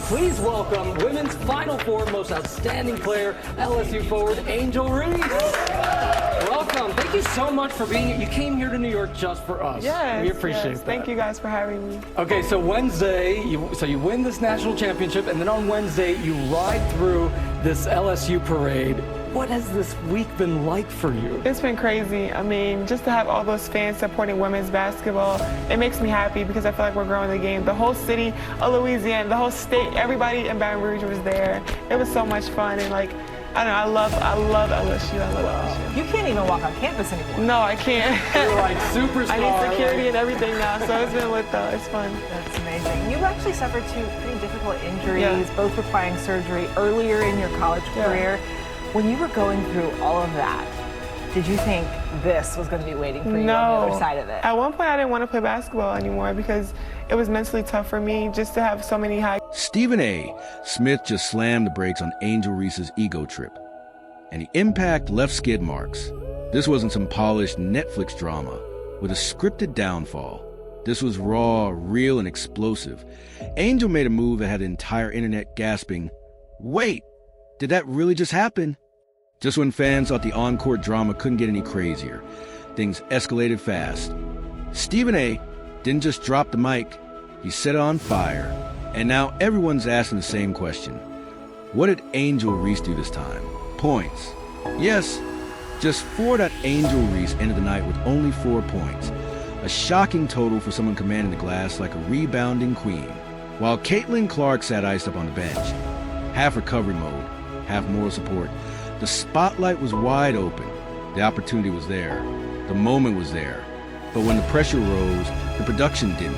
Please welcome women's Final Four most outstanding player, LSU forward, Angel Reese. Welcome. Thank you so much for being here. You came here to New York just for us. Yes, we appreciate that. Thank you guys for having me. Okay, so Wednesday, you win this national championship, and then on Wednesday, you ride through this LSU parade. What has this week been like for you? It's been crazy. I mean, just to have all those fans supporting women's basketball, it makes me happy because I feel like we're growing the game. The whole city of Louisiana, the whole state, everybody in Baton Rouge was there. It was so much fun, and like, I don't know, I love LSU. I love LSU. You can't even walk on campus anymore. No, I can't. You're like superstar. I need security and everything now, so it's been lit though. It's fun. That's amazing. You actually suffered two pretty difficult injuries, both requiring surgery earlier in your college career. When you were going through all of that, did you think this was going to be waiting for you on the other side of it? At one point, I didn't want to play basketball anymore because it was mentally tough for me just to have so many high. Stephen A. Smith just slammed the brakes on Angel Reese's ego trip, and the impact left skid marks. This wasn't some polished Netflix drama with a scripted downfall. This was raw, real, and explosive. Angel made a move that had the entire internet gasping, "Wait, did that really just happen?" Just when fans thought the on-court drama couldn't get any crazier, things escalated fast. Stephen A. didn't just drop the mic, he set it on fire. And now everyone's asking the same question. What did Angel Reese do this time? Points. Yes, just 4. Angel Reese ended the night with only 4 points. A shocking total for someone commanding the glass like a rebounding queen. While Caitlin Clark sat iced up on the bench, half recovery mode, half moral support. The spotlight was wide open. The opportunity was there. The moment was there. But when the pressure rose, the production didn't.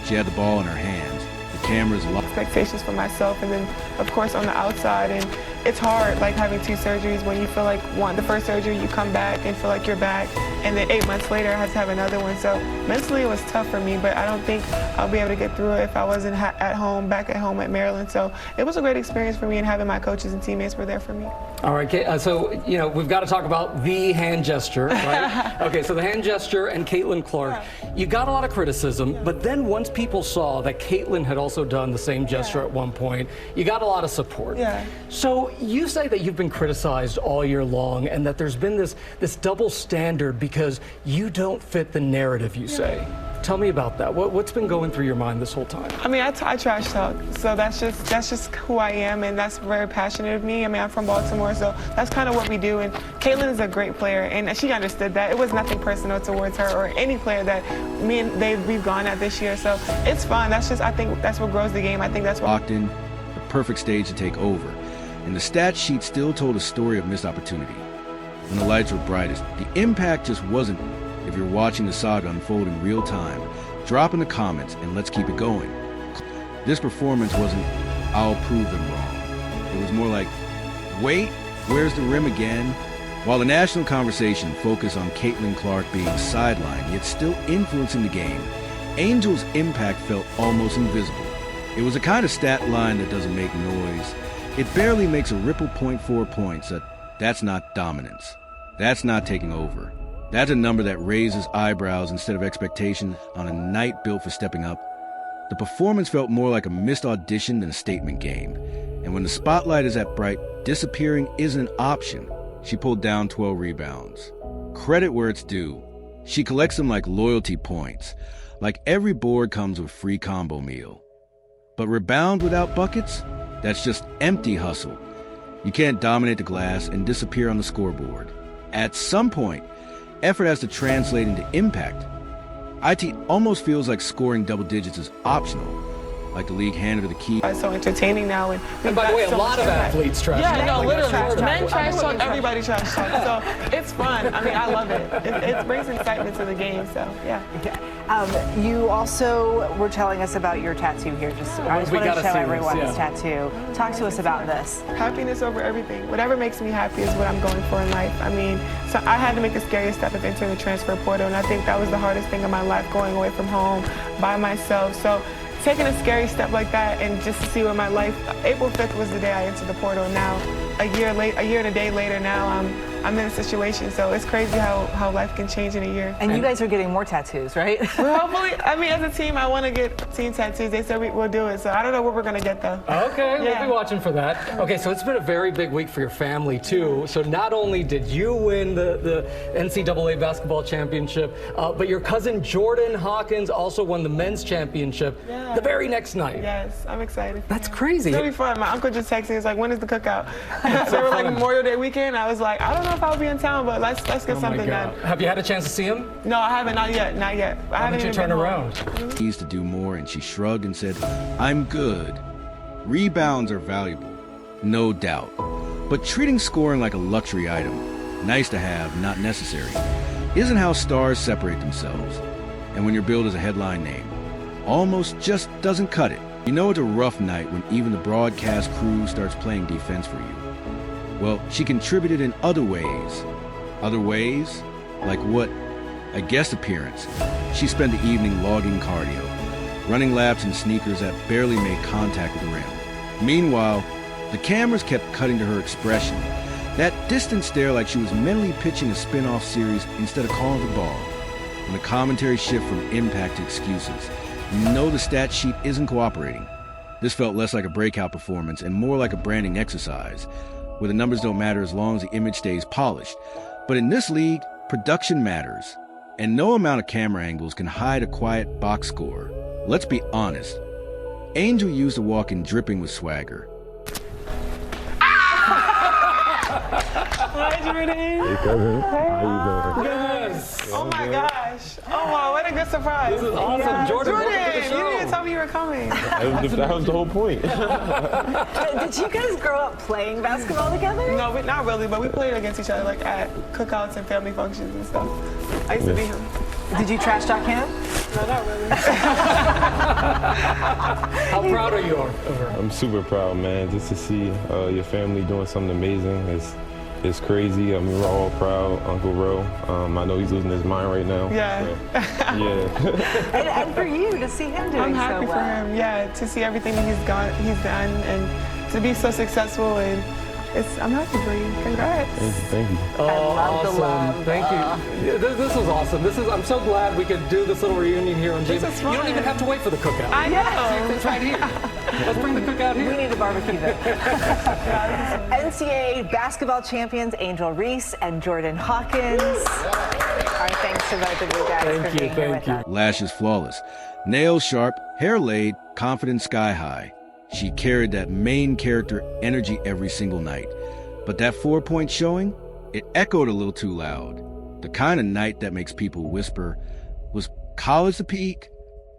She had the ball in her hands. The cameras locked. Expectations for myself, and then of course on the outside, and it's hard like having 2 surgeries when you feel like the first surgery you come back and feel like you're back, and then 8 months later I have to have another one. So mentally it was tough for me, but I don't think I'll be able to get through it if I wasn't back at home at Maryland. So it was a great experience for me, and having my coaches and teammates were there for me. All right, so we've got to talk about the hand gesture, right? Okay, so the hand gesture and Caitlin Clark. You got a lot of criticism, but then once people saw that Caitlin had also done the same gesture at one point, you got a lot of support. Yeah. So you say that you've been criticized all year long, and that there's been this double standard because you don't fit the narrative, you say. Tell me about that. What's been going through your mind this whole time? I mean, I trash talk, so that's just who I am, and that's very passionate of me. I mean, I'm from Baltimore, so that's kind of what we do. And Caitlin is a great player, and she understood that. It was nothing personal towards her or any player that we've gone at this year. So it's fun. I think that's what grows the game. I think that's what. Locked in, the perfect stage to take over, and the stat sheet still told a story of missed opportunity. When the lights were brightest, the impact just wasn't. If you're watching the saga unfold in real time, drop in the comments and let's keep it going. This performance wasn't, "I'll prove them wrong." It was more like, "Wait, where's the rim again?" While the national conversation focused on Caitlin Clark being sidelined, yet still influencing the game, Angel's impact felt almost invisible. It was a kind of stat line that doesn't make noise. It barely makes a ripple 0.4 points. That's not dominance. That's not taking over. That's a number that raises eyebrows instead of expectation on a night built for stepping up. The performance felt more like a missed audition than a statement game. And when the spotlight is that bright, disappearing isn't an option. She pulled down 12 rebounds. Credit where it's due. She collects them like loyalty points. Like every board comes with a free combo meal. But rebound without buckets? That's just empty hustle. You can't dominate the glass and disappear on the scoreboard. At some point, effort has to translate into impact. IT almost feels like scoring double digits is optional, like the league handed her the key. It's so entertaining now, and by the way, a lot of athletes trash talk. Yeah, no, literally, men trash talk, everybody trash talk. So it's fun. I mean, I love it. It brings excitement to the game. So yeah. You also were telling us about your tattoo here. I just want to show everyone this tattoo. Talk to us about this. Happiness over everything. Whatever makes me happy is what I'm going for in life. I mean, so I had to make the scariest step of entering the transfer portal, and I think that was the hardest thing in my life, going away from home by myself. So taking a scary step like that and just to see where my life, April 5th was the day I entered the portal. Now a year and a day later now, I'm in a situation. So it's crazy how life can change in a year. And you guys are getting more tattoos, right? Well, hopefully, I mean, as a team, I want to get team tattoos. They said we'll do it. So I don't know what we're going to get, though. Okay, we'll be watching for that. Okay, so it's been a very big week for your family, too. So not only did you win the NCAA basketball championship, but your cousin Jordan Hawkins also won the men's championship the very next night. Yes, I'm excited. That's crazy. It's really fun. My uncle just texted me. He's like, when is the cookout? They were like Memorial Day weekend. I was like, I don't know if I'll be in town, but let's get something done. Have you had a chance to see him? No, I haven't. Not yet. Not yet. Why don't you turn around? He used to do more, and she shrugged and said, I'm good. Rebounds are valuable, no doubt. But treating scoring like a luxury item, nice to have, not necessary, isn't how stars separate themselves. And when you're billed as a headline name, almost just doesn't cut it. You know it's a rough night when even the broadcast crew starts playing defense for you. Well, she contributed in other ways. Other ways? Like what? A guest appearance. She spent the evening logging cardio, running laps in sneakers that barely made contact with the rim. Meanwhile, the cameras kept cutting to her expression, that distant stare like she was mentally pitching a spin-off series instead of calling the ball. When the commentary shift from impact to excuses, you know the stat sheet isn't cooperating. This felt less like a breakout performance and more like a branding exercise, where the numbers don't matter as long as the image stays polished. But in this league, production matters, and no amount of camera angles can hide a quiet box score. Let's be honest. Angel used to walk in dripping with swagger. Hi, Jordan. Hey, cousin. How you doing? Yes. Oh my gosh. Oh wow, what a good surprise. This is awesome. Yeah. Jordan, welcome to the you didn't show. even tell me you were coming. That was the whole point. Did you guys grow up playing basketball together? No, not really, but we played against each other like at cookouts and family functions and stuff. I used to be him. Did you trash talk him? No, not really. How proud are you of her? I'm super proud, man. Just to see your family doing something amazing it's crazy. I mean, we're all proud. Uncle Ro, I know he's losing his mind right now. Yeah. So, yeah. And for you to see him doing I'm happy so for well. him. Yeah, to see everything that he's done, and to be so successful, and I'm happy for you. Congrats. Thank you. Oh, I love the awesome. love. Thank you. Yeah, this was awesome. I'm so glad we could do this little reunion here on This JV. is You don't fun. even have to wait for the cookout. I know. It's right here. Let's bring the cookout We here. need to barbecue there. NCAA basketball champions Angel Reese and Jordan Hawkins. Our thanks to both of you guys for being here with us. Lashes flawless, nails sharp, hair laid, confidence sky high. She carried that main character energy every single night. But that 4-point showing, it echoed a little too loud. The kind of night that makes people whisper, was college the peak?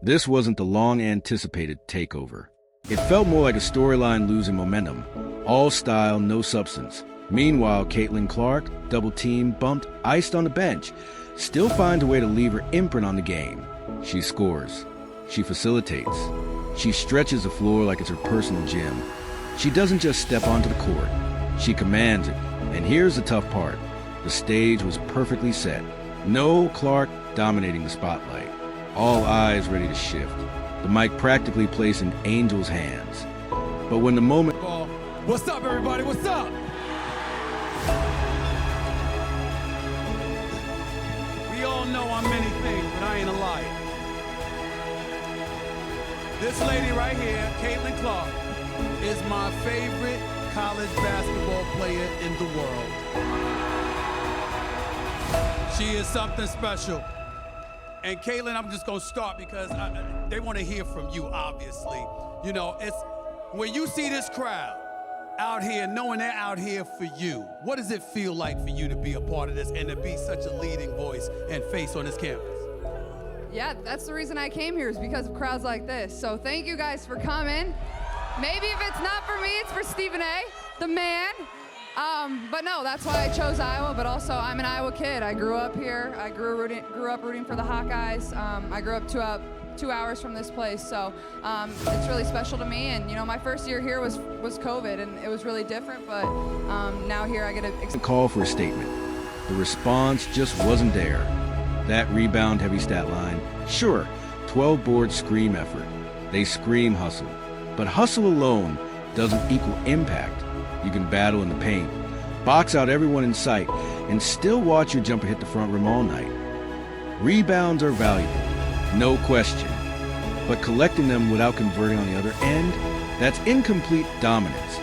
This wasn't the long-anticipated takeover. It felt more like a storyline losing momentum. All style, no substance. Meanwhile, Caitlin Clark, double team, bumped, iced on the bench, still finds a way to leave her imprint on the game. She scores. She facilitates. She stretches the floor like it's her personal gym. She doesn't just step onto the court. She commands it. And here's the tough part. The stage was perfectly set. No Clark dominating the spotlight. All eyes ready to shift. The mic practically placed in Angel's hands. But when the moment... What's up, everybody? What's up? We all know I'm many things, but I ain't a liar. This lady right here, Caitlin Clark, is my favorite college basketball player in the world. She is something special. And Caitlin, I'm just gonna start because they want to hear from you, obviously. You know, it's when you see this crowd out here, knowing they're out here for you, what does it feel like for you to be a part of this and to be such a leading voice and face on this campus? Yeah, that's the reason I came here, is because of crowds like this. So thank you guys for coming. Maybe if it's not for me, it's for Stephen A., the man. But no, that's why I chose Iowa, but also I'm an Iowa kid. I grew up here. I grew up rooting for the Hawkeyes. I grew up 2 hours from this place, so it's really special to me. And you know, my first year here was COVID, and it was really different, but now here I get to call for a statement. The response just wasn't there. That rebound-heavy stat line, sure, 12 boards scream effort. They scream hustle. But hustle alone doesn't equal impact. You can battle in the paint, box out everyone in sight, and still watch your jumper hit the front rim all night. Rebounds are valuable, no question. But collecting them without converting on the other end, that's incomplete dominance.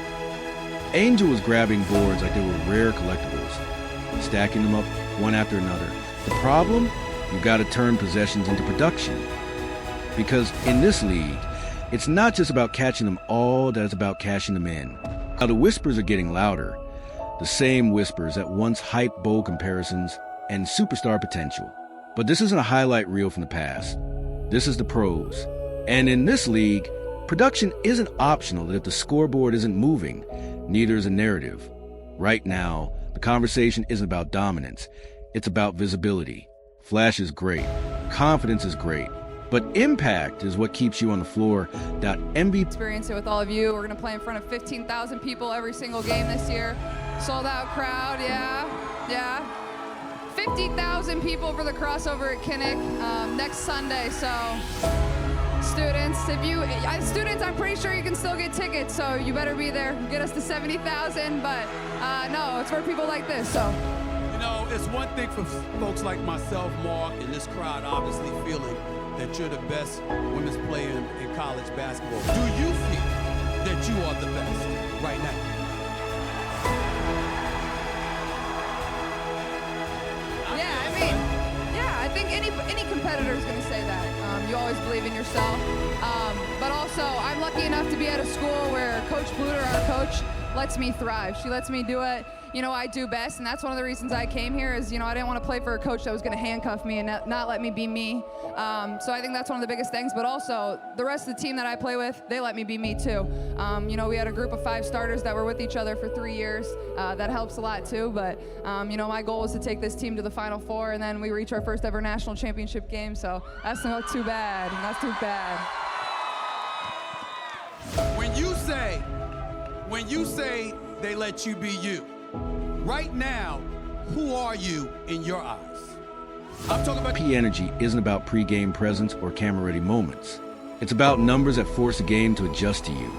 Angel was grabbing boards like they were rare collectibles, stacking them up one after another. The problem? You've got to turn possessions into production. Because in this league, it's not just about catching them all, that it's about cashing them in. Now the whispers are getting louder. The same whispers that once hyped bowl comparisons and superstar potential. But this isn't a highlight reel from the past. This is the pros. And in this league, production isn't optional that if the scoreboard isn't moving, neither is a narrative. Right now, the conversation isn't about dominance. It's about visibility. Flash is great. Confidence is great. But impact is what keeps you on the floor. MVP Experience it with all of you. We're going to play in front of 15,000 people every single game this year. Sold out crowd, yeah. 50,000 people for the crossover at Kinnick next Sunday. So students, students, I'm pretty sure you can still get tickets. So you better be there. Get us to 70,000. But no, it's for people like this. So. You know, it's one thing for folks like myself, Mark, and this crowd obviously feeling that you're the best women's player in college basketball. Do you feel that you are the best right now? I think any competitor is going to say that. You always believe in yourself. But also, I'm lucky enough to be at a school where Coach Bluter, our coach, lets me thrive. She lets me do it, I do best, and that's one of the reasons I came here is, I didn't want to play for a coach that was going to handcuff me and not let me be me. So I think that's one of the biggest things, but also the rest of the team that I play with, they let me be me too. We had a group of 5 starters that were with each other for 3 years. That helps a lot too, but my goal was to take this team to the Final Four, and then we reach our first ever national championship game, so that's not too bad. Not too bad. When you say they let you be you, right now, who are you in your eyes? I'm talking about energy isn't about pre-game presence or camera-ready moments. It's about numbers that force the game to adjust to you.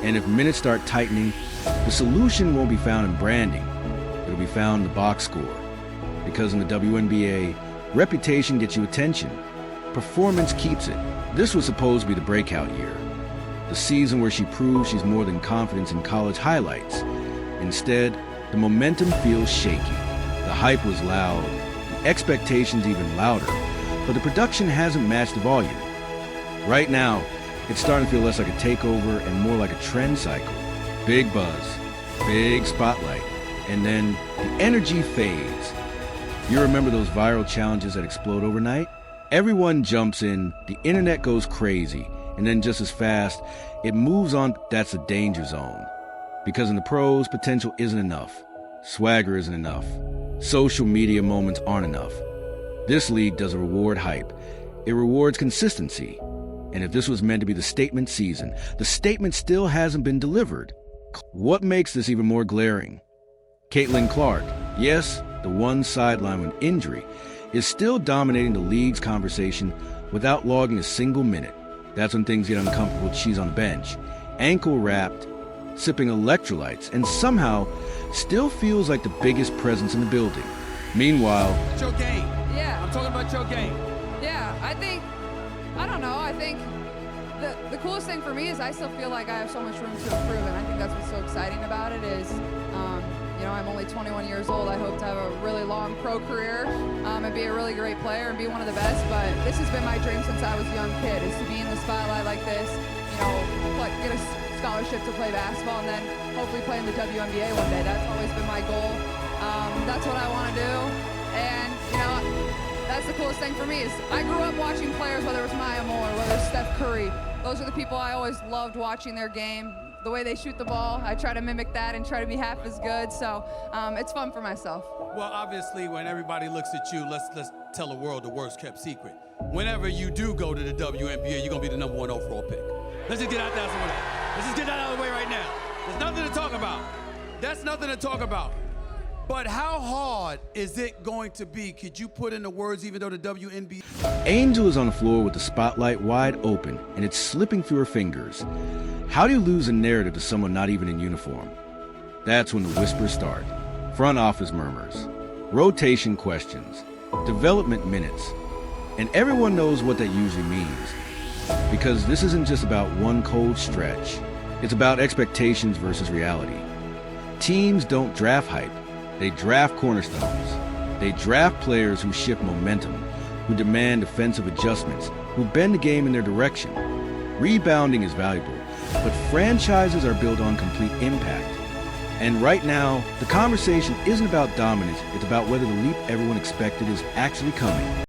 And if minutes start tightening, the solution won't be found in branding. It'll be found in the box score. Because in the WNBA, reputation gets you attention. Performance keeps it. This was supposed to be the breakout year. The season where she proves she's more than confidence in college highlights. Instead, the momentum feels shaky. The hype was loud, the expectations even louder, but the production hasn't matched the volume. Right now, it's starting to feel less like a takeover and more like a trend cycle. Big buzz, big spotlight, and then the energy fades. You remember those viral challenges that explode overnight? Everyone jumps in, the internet goes crazy, and then just as fast, it moves on. That's a danger zone. Because in the pros, potential isn't enough. Swagger isn't enough. Social media moments aren't enough. This league doesn't reward hype. It rewards consistency. And if this was meant to be the statement season, the statement still hasn't been delivered. What makes this even more glaring? Caitlin Clark, yes, the one sideline with injury, is still dominating the league's conversation without logging a single minute. That's when things get uncomfortable. She's on the bench, ankle wrapped, sipping electrolytes, and somehow still feels like the biggest presence in the building. Meanwhile, your game. Yeah. I'm talking about your game. Yeah, I think the coolest thing for me is I still feel like I have so much room to improve, and I think that's what's so exciting about it is, I'm only 21 years old. I hope to have a really long pro career and be a really great player and be one of the best, but this has been my dream since I was a young kid, is to be in the spotlight like this, get a scholarship to play basketball and then hopefully play in the WNBA one day. That's always been my goal. That's what I want to do, and, that's the coolest thing for me is I grew up watching players, whether it was Maya Moore, whether it's Steph Curry. Those are the people I always loved watching their game. The way they shoot the ball, I try to mimic that and try to be half as good. So it's fun for myself. Well, obviously, when everybody looks at you, let's tell the world the worst kept secret. Whenever you do go to the WNBA, you're gonna be the #1 overall pick. Let's just get out that. Let's just get that out of the way right now. There's nothing to talk about. That's nothing to talk about. But how hard is it going to be? Could you put into words, even though the WNBA... Angel is on the floor with the spotlight wide open, and it's slipping through her fingers. How do you lose a narrative to someone not even in uniform? That's when the whispers start. Front office murmurs, rotation questions, development minutes, and everyone knows what that usually means. Because this isn't just about one cold stretch. It's about expectations versus reality. Teams don't draft hype. They draft cornerstones. They draft players who shift momentum, who demand defensive adjustments, who bend the game in their direction. Rebounding is valuable, but franchises are built on complete impact. And right now, the conversation isn't about dominance, it's about whether the leap everyone expected is actually coming.